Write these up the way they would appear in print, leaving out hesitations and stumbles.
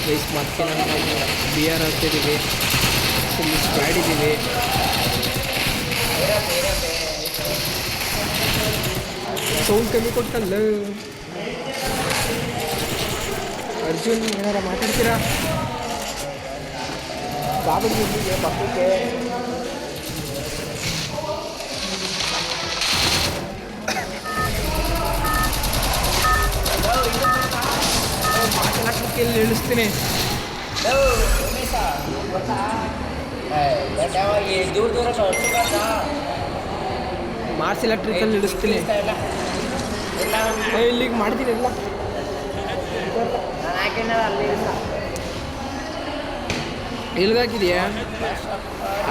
Guys ಮತ್ತೆ ನಾವು beer ಹಾಕ್ತಿದ್ದೀವಿ, full ಸ್ಪ್ಯಾಡ್ ಇದ್ದೀವಿ. ಸೌಂಡ್ ಕಮ್ಮಿ ಕೊಟ್ಟಲ್ಲ ಅರ್ಜುನ್, ಏನಾರ ಮಾತಾಡ್ತೀರಾ? ಬಾಬುಗೆ ಮಕ್ಕಳಿಗೆ ಮಾತಾಡೋಕ್ಕೆ ಇಳಿಸ್ತೀನಿ. ದೂರ ದೂರ ಮಾರ್ಸ್ ಎಲೆಕ್ಟ್ರಿಕಲ್ ಇಳಿಸ್ತೀನಿ. ಇಲ್ಲಿಗೆ ಮಾಡ್ತೀನಿ ಎಲ್ಲ ಎಲ್ಗಾಕಿದೆಯಾ?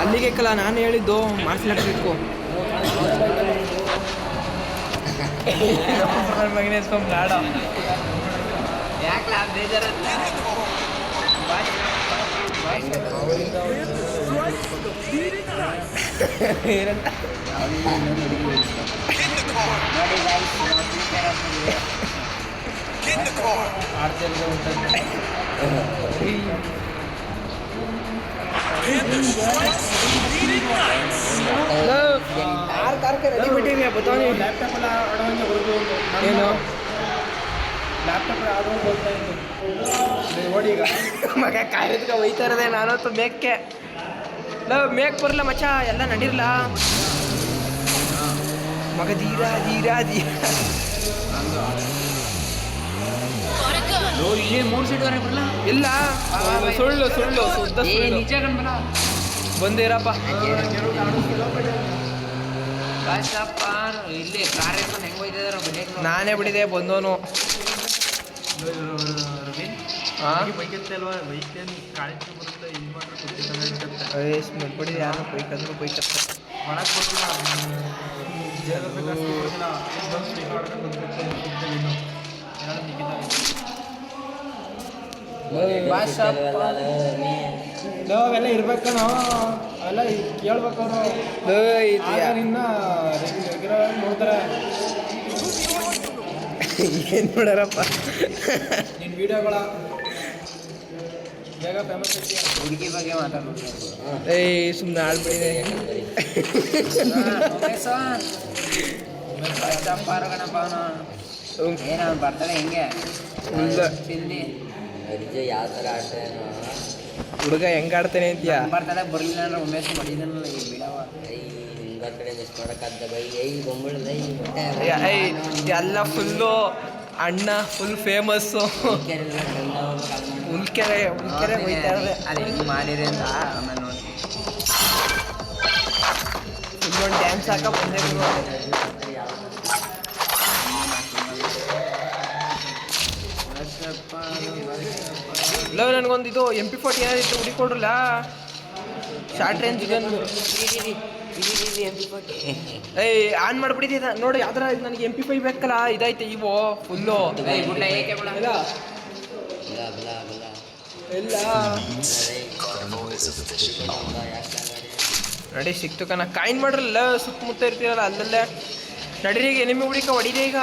ಅಲ್ಲಿಗೆ ಕಲ ನಾನು ಹೇಳಿದ್ದು ಮಾರ್ಸ್ ಎಲೆಕ್ಟ್ರಿಕ್ಕು. ಮಗನೇಸ್ಕೊಂಡ್ಲಾಡ ಯಾಕೆ ಬೇಜಾರಲ್ಲ. ಏನಂತ ರೆಡಿ ಬಿಟ್ಟಿವಿ ಬತ್ತಾವ ಏನು ಮಗ ಕಾಯ್ದಕ್ಕೆ ಒಯ್ತಾ ಇರೋದೆ ನಾನಂತೂ ಮೇಕ್ಕೆ ಮೇಕ್ ಬರಲ್ಲ ಮಚ್ಚ, ಎಲ್ಲ ನಡೀರ್ಲ ಮಗ ಧೀರಾ ಧೀರಾ ಧೀರಾ. ಇಲ್ಲಿ 3 ಸೀಟ್ ವರೆಗೆ ಬರಲ್ಲ. ಇಲ್ಲ ಸುಳ್ಳು ಸುಳ್ಳು ಶುದ್ಧ ಸುಳ್ಳು. ನಿಜ ಕಣ್ಬಲ ಬಂದಿರಪ್ಪ ಕಾಶಪ್ಪ. ಇಲ್ಲಿ ಕಾರ್ ಹೆಂಗೆ ಹೋಯ್ತಿದಾರೆ? ನಾನೇ ಬಿಡಿದೆ ಬಂದೋನು. ಸ್ಮೆಲ್ ಬಿಡಿದೆ ಯಾರು ಬೈಕಂದ್ರು ಬೈಕತ್ತ ಅವೆಲ್ಲ ಇರ್ಬೇಕ ನಾವು ಅವೆಲ್ಲ ಕೇಳ್ಬೇಕು. ಅವರು ಇನ್ನ ರೆಗ್ಯುಲರ್ ನೋಡ್ತಾರೆ. ಏನು ನೋಡಾರಪ್ಪ ನಿನ್ನ ವಿಡಿಯೋಗಳ ಬೇಗ ಫೇಮಸ್ ಐತಿ. ಹುಡುಗಿ ಬಗ್ಗೆ ಮಾತಾಡೋದು. ಸುಮ್ಮನೆ ಆಡ್ಬಿಡಿದೆ. ಏನ ಬರ್ತಾಳೆ ಹೆಂಗೆ ತಿಂಡಿ ಯಾವ ಥರ ಆಡ್ತಾರೆ ಹುಡುಗ ಹೆಂಗ ಆಡ್ತಾನೆ ಅಂತೀಯ? ಬರ್ತಾಳೆ ಬರಲಿಲ್ಲ ಅಂದ್ರೆ ಉಮೇಶ್ ಮಾಡಿದನಲ್ಲ ಈ ಬಿಡವ. ಕಡೆ ಮಿಸ್ ಮಾಡೋಕ್ಕಾಗ್ದ ಬೈ ಬೊಂಬಳು ಎಲ್ಲ ಫುಲ್ಲು ಅಣ್ಣ ಫುಲ್ ಫೇಮಸ್ಸು. ಉಲ್ಕೆರೆ ಉಲ್ಕೆರೆ ಹೋಯ್ತಾ ಇರೋದೆ. ಅದು ಹೆಂಗೆ ಮಾಡಿರಿ ಅಂತ ಆಮೇಲೆ ನೋಡಿ ಫುಲ್ ಒಂದು ಡ್ಯಾನ್ಸ್ ಹಾಕ ಬಂದೇ ಇಲ್ಲ. ನನಗೊಂದು ಇದು MP40 ಏನಾದಿತ್ತು ಹುಡುಕೊಡ್ರಲ್ಲ, ಶಾರ್ಟ್ ರೇಂಜ್ ಗನ್. ಆನ್ ಮಾಡಿಬಿಟ್ಟಿದ್ದೆ ನೋಡಿ. ಯಾವ್ದಾರ ನನಗೆ MP5 ಬೇಕಲ್ಲ, ಇದೈತೆ ಇವು ಫುಲ್ಲು ಇಲ್ಲ. ನಡಿ ಸಿಕ್ತು ಕಣ. ಕಾಯಿನ್ ಮಾಡ್ರಲ್ಲ, ಸುತ್ತಮುತ್ತ ಇರ್ತೀರಲ್ಲ ಅಲ್ಲಲ್ಲೇ. ನಡೀರಿ ಈಗ ಎನಿಮಿ ಹುಡುಕ ಹೊಡಿದೆ ಈಗ.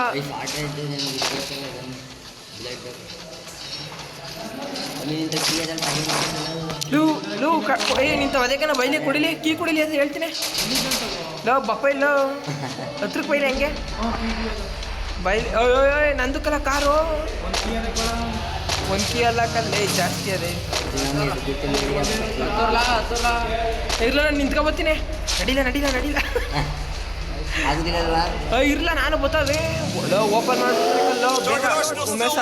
ನಿಂತ ಅದಕ್ಕೆ ಬೈಲಿ ಕುಡಿಲಿ, ಕೀ ಕುಡಿಲಿ ಅಂತ ಹೇಳ್ತೀನಿ. ಬಪ್ಪ ಇಲ್ಲ ಹತ್ರಕ್ಕೆ ಬೈಲಿ ಹಂಗೆ ಬೈಲಿ. ನಂದು ಕಲ ಕಾರು ಒಂದು ಕೀ ಅಲ್ಲ ಕಲ್ಲೇ ಜಾಸ್ತಿ ಅದೇ. ಇರ್ಲ ನಾನು ನಿಂತ್ಕೊಬತ್ತೀನಿ. ನಡೀಲ ನಡೀಲ ನಡೀಲ ಇರ್ಲ ನಾನು ಬರ್ತದೆ. ಓಪನ್ ಮಾಡ್ಬೇಕಲ್ಲ ಬೇಗ ಉಮೇಶ.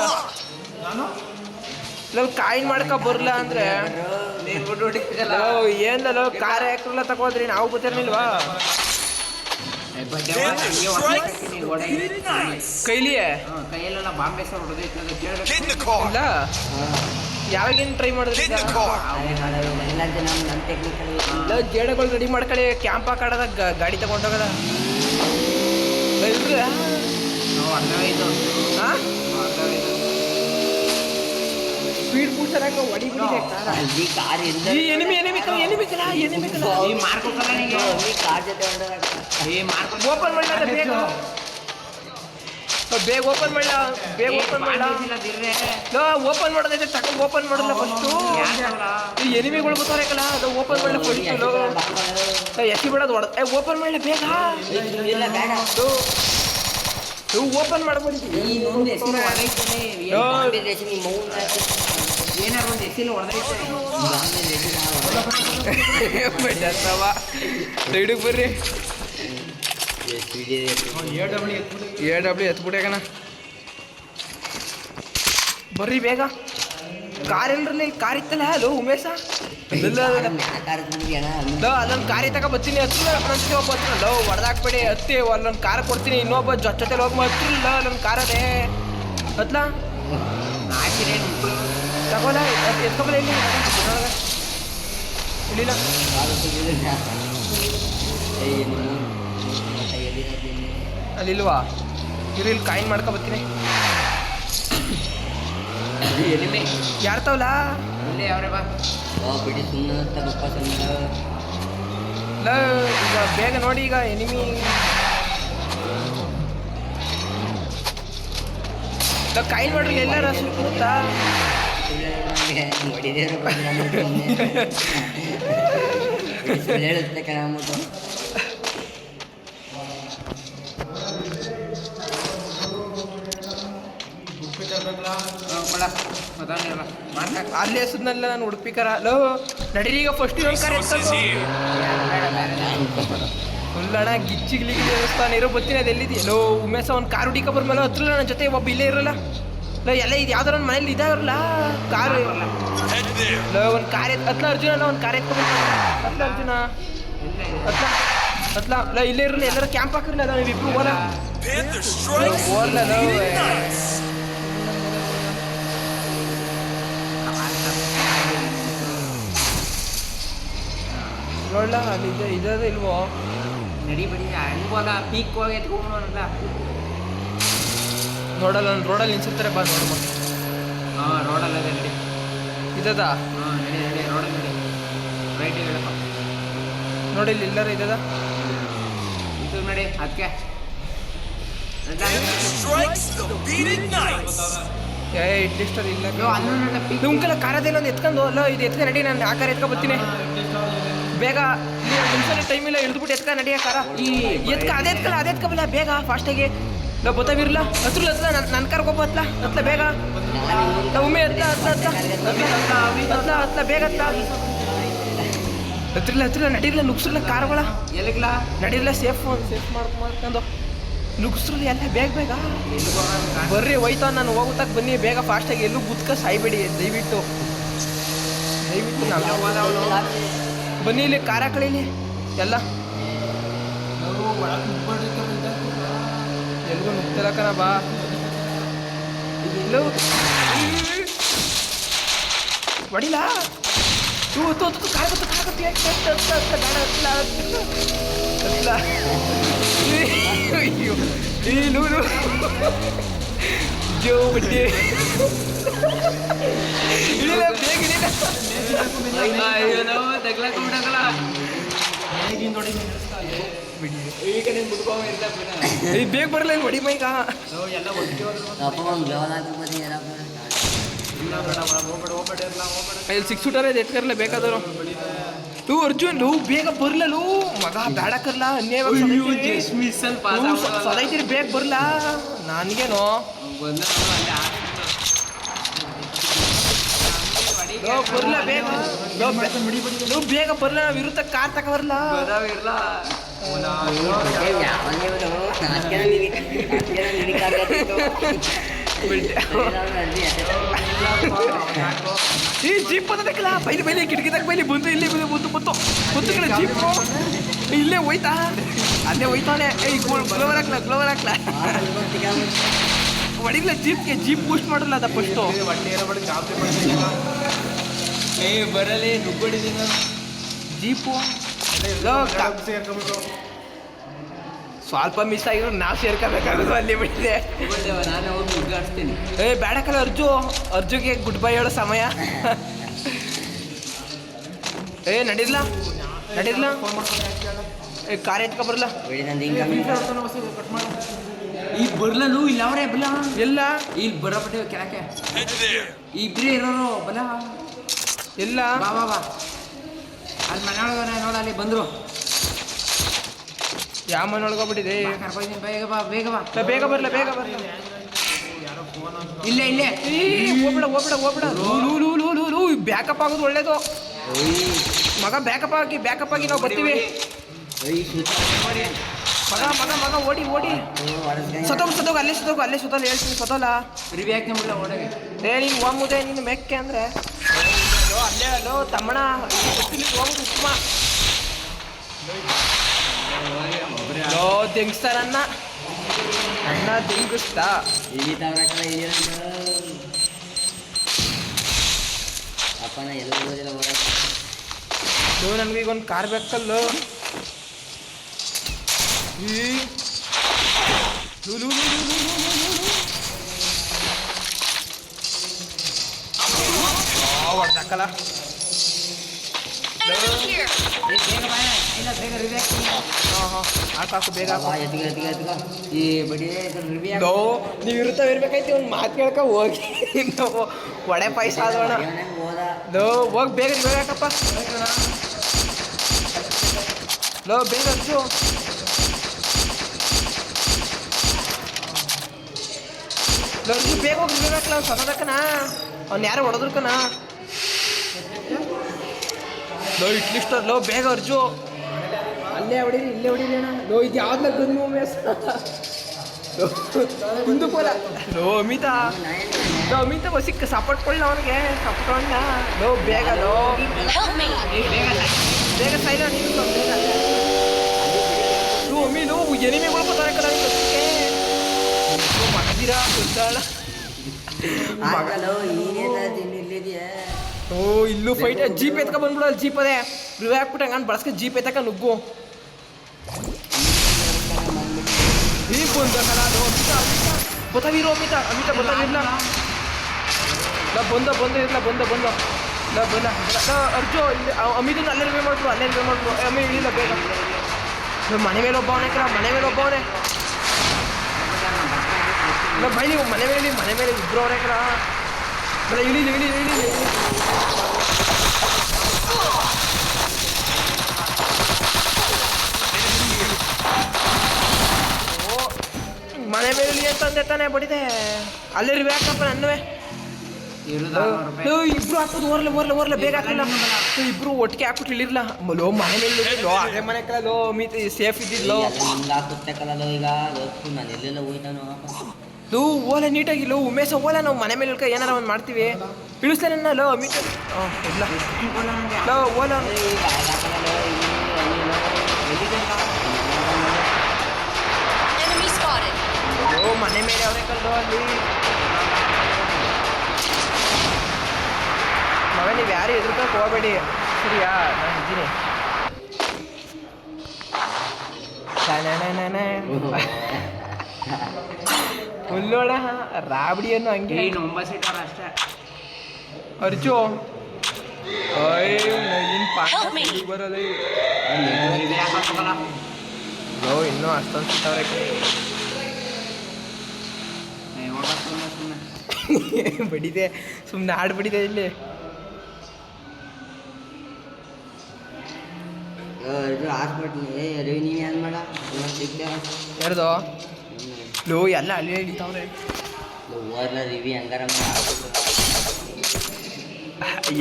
ಕಾಯಿನ್ ಮಾಡ್ಕೊ ಬರ್ಲ ಅಂದ್ರೆ ಏನಲ್ಲ ಕಾರ ಯಾಕ್ರಲ್ಲ ತಗೋದ್ರಿ, ನಾವು ಗೊತ್ತಿರಲಿಲ್ವಾ ಕೈಲಿಯೇ ಕೈಯಲ್ಲೆಲ್ಲ ಬಾಂಬೆ ಸರ್ ಇಲ್ಲ. ಯಾವಾಗೇನು ಟ್ರೈ ಮಾಡಿದ್ರಿ? ಜೇಡಗಳು ರೆಡಿ ಮಾಡ್ಕೊಳ್ಳಿ, ಕ್ಯಾಂಪ್ ಹಾಕಾಡದ ಗಾಡಿ ತಗೊಂಡೋಗದ. ಹಾಂ ಸ್ಪೀಡ್ ಬೂಸ್ಟರ್ ಹಾಕೋ ಹೊಡಿಬಿಟ್ಟಿದೆ ಕಾರ. ಎನಿಮಿ ಎನಿಮಿ ಕಲ ಎನಿಮಿ ಕಲ ಎನಿಮಿ ಕಲ ಕಾರ್ ಜೊತೆ ಓಪನ್ ಮಾಡಿದ ಬೇಗ. ಬೇಗ ಓಪನ್ ಮಾಡಲ, ಬೇಗ ಓಪನ್ ಮಾಡಲ. ಓಪನ್ ಮಾಡೋದೈತೆ ತಗೊಂಡು ಓಪನ್ ಮಾಡಲ್ಲ ಫಸ್ಟು. ಈ ಎನಿಮಿಗಳು ಗೊತ್ತಾಗಲ್ಲ, ಅದು ಓಪನ್ ಮಾಡಲ ಫಸ್ಟು. ಎಸಿ ಬಿಡೋದು ಓಪನ್ ಮಾಡಲ ಬೇಗ. ಓಪನ್ ಮಾಡ್ಬೋದು. ಏನಾರು ಒಂದು ಎಸಿಲ್ ಹೊಡೆದೈತೆ. ಸೈಡಿಗೆ ಬರ್ರಿ. AW ಎತ್ಬಿಟ್ಟೆ ಕಣ. ಬರ್ರಿ ಬೇಗ. ಕಾರ್ ಎಲ್ರಲ್ಲಿ ಕಾರ್ ಇತ್ತಲ್ಲ ಹಲೋ ಉಮೇಶ. ಅಲ್ಲೊಂದು ಕಾರಿ ತಗೋ ಬರ್ತೀನಿ ಹತ್ತಿರ ಒಬ್ಬ ಹತ್ತಿರಲ್ಲ ಹೊಡೆದಾಕ್ಬೇಡಿ ಹತ್ತಿ ಅಲ್ಲೊಂದು ಕಾರ್ ಕೊಡ್ತೀನಿ ಇನ್ನೊಬ್ಬ ಜೊತೆಲಿ ಹೋಗಿ ಹತ್ತಿರಲ್ಲ ಅಲ್ಲೊಂದು ಕಾರ್ ಅದೇ ಹತ್ಲ ತಗೋಲ್ಲ ಎತ್ಕೊಬಲ್ಲ ಇಲ್ಲಿ ಇಲ್ಲಿಲ್ಲ ಅಲ್ಲಿಲ್ವಾ ಇರು ಇಲ್ಲಿ ಕಾಯಿನ್ ಮಾಡ್ಕೊ ಬರ್ತೀನಿ ಯಾರು ತವಲ್ಲ ಇಲ್ಲೇ ಅವ್ರೆ ಬಾ ಬಿಡಿ ಸುಮ್ಮನೆ ಈಗ ಬೇಗ ನೋಡಿ ಈಗ ಎನಿಮಿ ಕಾಯಿನ್ ಮಾಡ್ರಿ ಎಲ್ಲಾರ ಸುತ್ತಾ ಹೇಳುತ್ತೆ ಕಣಮುಟ್ಟು ಅಲ್ಲೇ ಸುದ್ನಲ್ಲ ನಾನು ಉಡುಪಿಕರ ಲೋ ನಡೀರಿ ಈಗ ಫಸ್ಟ್ ಇನ್ನೊಂದು ಕಾರ್ ಫುಲ್ಲಣ್ಣ ಗಿಚ್ಚಿಗ್ಲಿಗಿ ದೇವಸ್ಥಾನ ಇರೋ ಬರ್ತೀನಿ ಅದು ಎಲ್ಲಿದೆ ಲೋ ಉಮೇಶ ಒಂದು ಕಾರ್ ಹುಡಿಕ ಬರ್ಮೇಲೆ ಹತ್ರ ನನ್ನ ಜೊತೆ ಒಬ್ಬ ಇಲ್ಲೇ ಇರೋಲ್ಲ ಲೋ ಎಲ್ಲ ಇದು ಯಾವ್ದಾರ ಒಂದು ಮನೇಲಿ ಇದಾವ್ರಲ್ಲ ಕಾರು ಲೋ ಒಂದು ಕಾರ್ ಹತ್ಲ ಅರ್ಜುನ ಒಂದು ಕಾರ್ ಎತ್ಕೊಬೇಕು ಹತ್ಲ ಅರ್ಜುನ ಹತ್ಲ ಲೋ ಇಲ್ಲೇ ಇರಲ್ಲ ಎಲ್ಲರೂ ಕ್ಯಾಂಪ್ ಹಾಕಿರಲ್ಲ ಅದ ನೀವು ಇಬ್ರು ಓಲ ಓಲ್ಲ ಲೋ ನೋಡ್ಲ ಅಲ್ಲಿ ಇದ ಇಲ್ವೋ ನಡಿ ಬಡಿ ಅನ್ಬೋದ ಪೀಕ್ ಹೋಗಿ ಎತ್ಕೊಂಡ್ರಲ್ಲ ನೋಡಲ್ಲ ನಾನು ರೋಡಲ್ಲಿ ನಿಲ್ಸಿರ್ತಾರೆ ಬಾ ನೋಡಮ್ಮ ಹಾಂ ರೋಡಲ್ಲ ನಡಿ ಇದದ ಹಾಂ ನಡಿ ನಡಿ ರೋಡಲ್ಲಿ ನಡಿ ರೈಟ್ ಹೇಳಪ್ಪ ನೋಡಿ ಇಲ್ಲಿ ಎಲ್ಲರೂ ಇದದ ಇದು ನಡಿ ಅದಕ್ಕೆ ಇಡ್ಲಿ ಸ್ಟೋರ್ ಇಲ್ಲ ಅಲ್ಲೊಂದು ಪೀಕ್ ಉಂಕಲ ಕಾರದೆಲ್ಲ ಒಂದು ಎತ್ಕೊಂಡು ಅಲ್ಲ ಇದು ಎತ್ಕ ನಡಿ ನಾನು ಆ ಕಾರ ಎತ್ಕೊ ಬರ್ತೀನಿ ಬೇಗ ನಿಮಿಷ ಟೈಮ್ ಇಲ್ಲ ಇಳಿದ್ಬಿಟ್ಟು ಎತ್ಕ ನಡಿಯ ಕಾರ ಎತ್ಕ ಅದೇ ಎತ್ಕಬಲ್ಲ ಬೇಗ ಫಾಸ್ಟಾಗಿ ನಾವು ಬತ್ತಾವಿರಲ್ಲ ಹತ್ರ ನನ್ನ ಕಾರ್ಗೆ ಒಬ್ಬ ಹತ್ಲ ಬೇಗ ಉಮ್ಮೆ ಹತ್ಲ ಬೇಗ ಹತ್ತಿರಲ್ಲ ನಡೀರ್ಲ ನುಗ್ಸ್ರಲ್ಲ ಕಾರ್ಗಳ ಎಲ್ಲಿಗ್ಲಾ ನಡೀರ್ಲ ಸೇಫ್ ಮಾಡ್ಕೊಂಡು ನುಗ್ಸ್ರಲ್ಲಿ ಎಲ್ಲ ಬೇಗ ಬರ್ರಿ ಹೋಯ್ತಾ ನಾನು ಹೋಗುತ್ತಾಗ ಬನ್ನಿ ಬೇಗ ಫಾಸ್ಟಾಗಿ ಎಲ್ಲೂ ಗುದ್ಕ ಸಾಯ್ಬೇಡಿ ದಯವಿಟ್ಟು ನಾವು ಬನ್ನಿ ಇಲ್ಲಿ ಕಾರ ಕಳೀಲಿ ಎಲ್ಲ ಎಲ್ಗೂ ನುಗ್ತಿಲ್ಲ ಕಣ ಬಾ ಎಲ್ಲೂ ಹೊಡಿಲ್ಲ ಕಾರ ಅಯ್ಯೋ ನೂರು ಜೋ ಬಡ್ಡಿ ಅಯ್ಯೋ ನಾವು ತಗ್ಲಾಕೊಂಡ್ಬಿಡಕಲ್ಲ ಬೇಗ ಬರಲ್ಲ ಹೊಡಿ ಮೈಗ ಎಲ್ಲ ಒಟ್ಟಿಗೆ ಇಲ್ಲಿ 6 ಶೂಟರ್ ಇದೆ ಎತ್ಕರ್ಲ ಬೇಕಾದ್ರು ಅರ್ಜುನ್ ಬೇಗ ಬರ್ಲೂ ಮಗ ಬೇಡ ಕರ್ಲ ಸದೈತಿರಿ ಬೇಗ ಬರ್ಲ ನನ್ಗೇನೋ ಬರ್ಲ ಬೇಗ ಬೇಗ ಬರ್ಲ ನಾವು ಇರುತ್ತ ಕಾರ್ ತಕ ಬರ್ಲ ಈ ಜೀಪ್ ಬರ್ತದಕ್ಕಲ್ಲ ಬೈಲಿ ಕಿಟಕಿದಾಗ ಬೈಲಿ ಬಂದು ಇಲ್ಲಿ ಬಂತು ಕಡೆ ಜೀಪು ಇಲ್ಲೇ ಹೋಯ್ತಾ ಅಲ್ಲೇ ಹೋಯ್ತಾನೆ ಗ್ಲೋವರ್ ಹಾಕ್ಲ ಹೊಡಿಗ್ಲ ಜೀಪ್ ಬೂಸ್ಟ್ ಮಾಡಲ್ಲ ಅದ ಫಸ್ಟು ಬರಲಿ ನುಗ್ಗಡಿದೀನಿ ಜೀಪು ಸ್ವಲ್ಪ ಮಿಸ್ ಆಗಿರೋ ನಾವು ಸೇರ್ಕೋಬೇಕಾಗೋದು ಅಲ್ಲಿ ಬಿಟ್ಟಿದೆ ನಾನು ಹೋಗಿ ಮುಗ್ಗಾಡಿಸ್ತೀನಿ ಬೇಡಕ್ಕಲ್ಲ ಅರ್ಜುಗೆ ಗುಡ್ ಬೈ ಹೇಳೋ ಸಮಯ ನಡೀರ್ಲ ಕಾರ್ ಎತ್ಕೊ ಬರಲ್ಲ ಈಗ ಬರ್ಲನು ಇಲ್ಲ ಅವರೇ ಬಲ ಎಲ್ಲ ಇಲ್ಲಿ ಬರಪಟ್ಟೆ ಕೆಳಕ್ಕೆ ಇಬ್ರೇ ಇರೋರು ಬಲ ಎಲ್ಲ ಬಾ ಬಾ ಬಾ ಅಲ್ಲಿ ಮನೆಯೊಳಗನೆ ನೋಡ ಅಲ್ಲಿ ಬಂದ್ರು ಯಾವ ಮನೆ ಒಳಗೋಗ್ಬಿಟ್ಟಿದೆ ಕರ್ಕೊಂಡ್ ಬೇಗ ಬಾ ಬೇಗ ಬಾ ಬೇಗ ಬರ್ಲ ಬೇಗ ಬರ್ಲ ಇಲ್ಲೇ ಇಲ್ಲೇ ಹೋಗ್ಬಿಡ ಬ್ಯಾಕಪ್ ಆಗೋದು ಒಳ್ಳೇದು ಮಗ ಬ್ಯಾಕಪ್ ಆಗಿ ನಾವು ಬರ್ತೀವಿ ಮಗ ಓಡಿ ಸತ್ತೋಗ ಅಲ್ಲೇ ಸತ್ತೋಲ್ಲ ಹೇಳ್ತೀನಿ ಸತ್ತೋಲ್ಲ ರಿವ್ಯಾಕ್ ನಮ್ಮಲ್ಲ ಒಳಗೆ ನೀನು ಒಮ್ಮುದೆ ನೀನು ಮೆಕ್ಕೆ ಅಂದ್ರೆ ಅಲ್ಲೇ ಅಲ್ಲೋ ತಮ್ಮಣ ಹೋಗುದು ಉತ್ತಮ ದೆಂಗಿಸ್ತಾರನ್ನ ಅಣ್ಣ ದೆಂಗಿಸ್ತಾ ಅಪ್ಪನ ಎಲ್ಲ ಓದಿಲ್ಲ ನನಗೆ ಈಗ ಒಂದು ಕಾರ್ ಬೇಕಲ್ಲೋ ಹೊಡ್ದಾಕಲ್ಲ ಬೇಗ ರಿವ್ಯಾಕ್ ಹಾಕು ಬೇಗ ಈ ಬಡಿ ರಿವ್ಯಾಕ್ ನೀವು ಇರ್ಬೇಕಾಯ್ತು ಒಂದು ಮಾತು ಕೇಳ್ಕ ಹೋಗಿ ನಾವು ವಡೆ ಪಾಯಸ ಆದೋಣ ಹೋಗಿ ಬೇಗ ಬೇಕಪ್ಪ ಬೇಗ ಹಚ್ಚು ಬೇಗ ಹೋಗಿ ಇರ್ಬೇಕಲ್ಲ ಅವ್ನು ಸದಕನ ಅವ್ನು ಯಾರು ಹೊಡೆದ್ರಕನ ಇಟ್ಲಿಷ್ಟ ಬೇಗ ಅರ್ಜು ಅಲ್ಲೇ ಹೊಡೀರಿ ಇಲ್ಲೇ ಹೊಡೀರಿಣ್ಣ ಇದು ಯಾವ್ದು ಗಂದು ಮೇಸ್ ಹಿಂದೂ ಪೋಲ ಅಮಿತಾ ಸಿಕ್ಕ ಸಪೋರ್ಟ್ ಕೊಡಲ ಅವನಿಗೆ ಸಪೋರ್ಟ್ ಬೇಗ ಬೇಗ ಸೈಲೆಂಟ್ ಬೇಗ ಅಮೀನು ಎನಿಮೆಗಳು ಬರ್ತಾರೆ ಕಡೆ ಮಾಡ್ತೀರಾ ಗೊತ್ತಾಳ ಇಲ್ಲೂ ಫೈಟ್ ಜೀಪ್ ಎತ್ಕ ಬಂದ್ಬಿಡಲ್ಲ ಜೀಪ್ ಅದೇ ರಿವ್ ಹಾಕ್ಬಿಟ್ಟೆ ನಾನು ಬಳಸ್ಕ ಜೀಪ್ ಎತ್ತಕ ನುಗ್ಗು ಈಗ ಬಂದಲ್ಲ ಅದು ಗೊತ್ತಾಗಿರೋ ಅಮಿತಾ ಗೊತ್ತಾಗಿರ್ಲ ಬಂದ ಅರ್ಜು ಇಲ್ಲಿ ಅಮಿತನ ಅಲ್ಲೇ ರಿವೇ ಮಾಡ್ಬಿಡು ಅಮ್ಮಿ ಇಳಿಲ್ಲ ಬೇಗ ಮನೆ ಮೇಲೆ ಒಬ್ಬವನೇ ಬೈಲಿ ಮನೆ ಮೇಲೆ ಇಬ್ರು ಅವರೇ ಕರ ಇಳಿ ಮನೆ ಮೇಲೆ ಇಳಿ ಅಂತಂದೆ ತಾನೆ ಬಡಿದೆ ಅಲ್ಲೇ ರಿವ್ಯಾಕಪ್ಪ ನನ್ನವೇ ಇಬ್ರು ಹಾಕೋದು ಓರ್ಲ ಬೇಗ ಹಾಕಲ್ಲ ಇಬ್ರು ಒಟ್ಟಿಗೆ ಹಾಕ್ಬಿಟ್ಟು ಇಳಿರ್ಲ ಮನೆ ಮೇಲೆ ಅದೇ ಮನೆ ಕಲ ಮೀತಿ ಸೇಫ್ ಇದ್ದಿದ್ಲು ಓಲೆ ನೀಟಾಗಿಲ್ಲ ಉಮೇಶ ಓಲ ನಾವು ಮನೆ ಮೇಲೆ ಇಳ್ಕ ಏನಾರ ಒಂದು ಮಾಡ್ತೀವಿ ಇಳಿಸ್ತಾನ ಅಮಿತ ಇಲ್ಲ ಓಲ ಮನೆ ಮೇಲೆ ಅವರೇ ಕಲ್ಲು ಅಲ್ಲಿ ಮಗ ನೀವು ಯಾರು ಎದುರ್ಕಕ್ಕೆ ಹೋಗಬೇಡಿ ಸರಿಯಾ ನಾನು ಇದ್ದೀನಿ ಹುಲ್ಲೋಡ ರಾಬಡಿಯನ್ನು ಹಂಗೆ 9 ಸೀಟರ್ ಅಷ್ಟೇ ಅರ್ಜು ಬರಲ್ಲ ಇನ್ನೂ ಅಷ್ಟೊಂದು ಸಿಟ್ಟವ್ರೆ ಬಡಿದೆ ಸುಮ್ಮನೆ ಆಡ್ಬಿಟ್ಟಿದೆ ಇಲ್ಲಿ ಯಾರ್ದು ಎಲ್ಲ ಅಲ್ಲಿ ಹಿಡಿತಾವ್ರೆ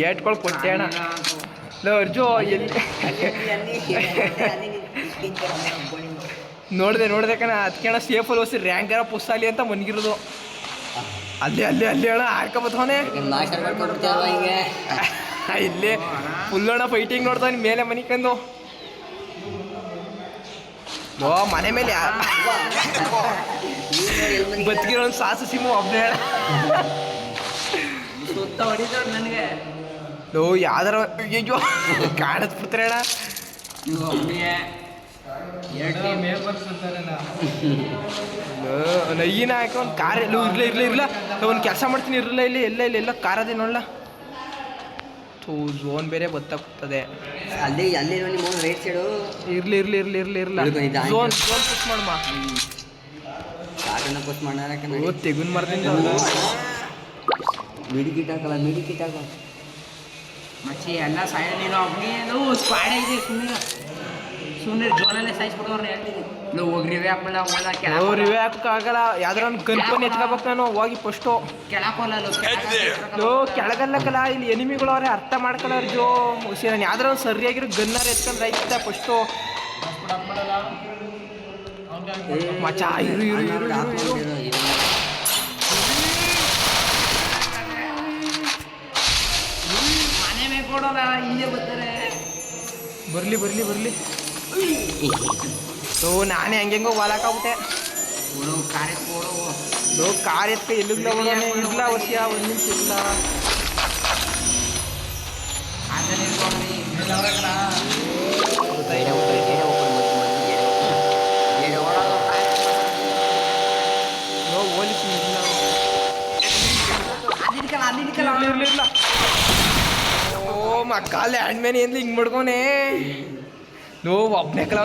ಏಟ್ಕೊಳ್ ಕೊಟ್ಟೆ ಅಣ್ಣ ಅರ್ಜು ಎಲ್ಲಿ ನೋಡ್ದೆ ಕಣ ಅದಕ್ಕೆ ಅಣ್ಣ ಸೇಫಲ್ಲಿ ಹೋಸಿ ರ್ಯಾಂಕರ ಪುಸ್ತಾಲಿ ಅಂತ ಮನ್ಗಿರೋದು ಅಲ್ಲಿ ಅಣ್ಣ ಹಾಕಬತ್ತವನೇ ಇಲ್ಲೇ ಫುಲ್ ಅಣ್ಣ ಫೈಟಿಂಗ್ ನೋಡ್ತಾನೆ ಮೇಲೆ ಮನಿಕಂದು ಮನೆ ಮೇಲೆ ಬದುಕಿರೋ ಒಂದು ಸಾಸು ಸಿಮು ಒಬ್ಬನೇ ಸುತ್ತ ಹೊಡಿತಾರ ನನಗೆ ಯಾವ್ದಾರ ಅಯ್ಯೋ ಕಾಣಿಸ್ಬಿಡ್ತಾರೆ ಅಣ್ಣ ನಯ್ಯಿನ ಹಾಕಿ ಒಂದು ಕಾರ್ ಇರ್ಲ ಒಂದು ಕೆಲಸ ಮಾಡ್ತೀನಿ ಇರಲಿಲ್ಲ ಎಲ್ಲ ಕಾರ್ ಅದೇ ನೋಡಲ್ಲ ಝೋನ್ ಬೇರೆ ಗೊತ್ತಾಗ್ತದೆ ಅಲ್ಲಿ ರೈಟ್ ಸೈಡು ಇರ್ಲಿ ಝೋನ್ ಫಿಕ್ಸ್ ಮಾಡಮ್ಮ ಕಣ್ಣ ಪೋಸ್ಟ್ ಮಾಡಾರಕ್ಕೆ ಓ ತೆಗುನ್ ಮರದಿಂದ ಮಿಡಿಕಿಟ್ ಹಾಕಲ್ಲ ಮಿಡಿಕಿಟ್ ಹಾಕೋ ಮಚ್ಚಿ ಎಲ್ಲ ಸೈಡ್ ನೀನು ಒಬ್ಬನೇನು ಸ್ಕ್ವಾಡ್ ಇದೆ ಸುಮ್ಮನೆ ಜೋನಲ್ಲೇ ಸಾಯಿಸ್ಬಿಡೋರು ಹೇಳ್ತೀನಿ ನೀವು ಹೋಗ್ರಿ ಹಾಕ್ಬಿಡ ಹೋದ ಅವ್ರು ಇವೆ ಹಾಕಕ್ಕಾಗಲ್ಲ ಯಾವ್ದಾರ ಒಂದು ಗನ್ಪನ್ ಎತ್ಕೋಬೇಕು ನಾನು ಹೋಗಿ ಫಸ್ಟು ಕೆಳಗಲ್ಲಕ್ಕಲ್ಲ ಇಲ್ಲಿ ಎನಿಮಿಗಳು ಅವ್ರೆ ಅರ್ಥ ಮಾಡ್ಕೊಳ್ಳೋರು ಜೋ ಹುಷಿ ನಾನು ಯಾವ್ದಾರ ಒಂದು ಸರಿಯಾಗಿರೋ ಗನ್ನಾರ ಎತ್ಕೊಂಡ್ರೆ ಆಯ್ತಾ ಫಸ್ಟು ಮಚ್ಚ ಇರು ಇರು ಇರು ಇರು ಇರು ಮನೆ ಮೇಲೆ ಕೊಡೋಲ್ಲ ಹಿಂದೆ ಬರ್ತಾರೆ ಬರ್ಲಿ ಬರ್ಲಿ ಬರ್ಲಿ ಓ ನಾನೇ ಹಂಗೆಂಗೋ ವಾಲಾಕಾಗ್ಬಿಟ್ಟೆ ಕೊಡು ಕಾರ್ಯ ಕೊಡು ಓ ಕಾರ್ ಎತ್ಕ ಎಲ್ಲಿಗ್ಲ ಇಲ್ಲ ವರ್ಷ ಒಂದು ನಿಮಿಷ ಇಲ್ಲ ಅದನ್ನೇ ಹೋಲಿಸಿ ಇಲ್ಲ ಅದಿಡ್ಕಲ್ಲ ಇರ್ಲಿಲ್ಲ ಓ ಮಕ್ಕ ಲ್ಯಾಂಡ್ ಮ್ಯಾನ್ ಏನ್ಲಿ ಹಿಂಗ್ ಮಾಡ್ಕೊನೆ ನೋ ಒಬ್ನೇ ಕಲ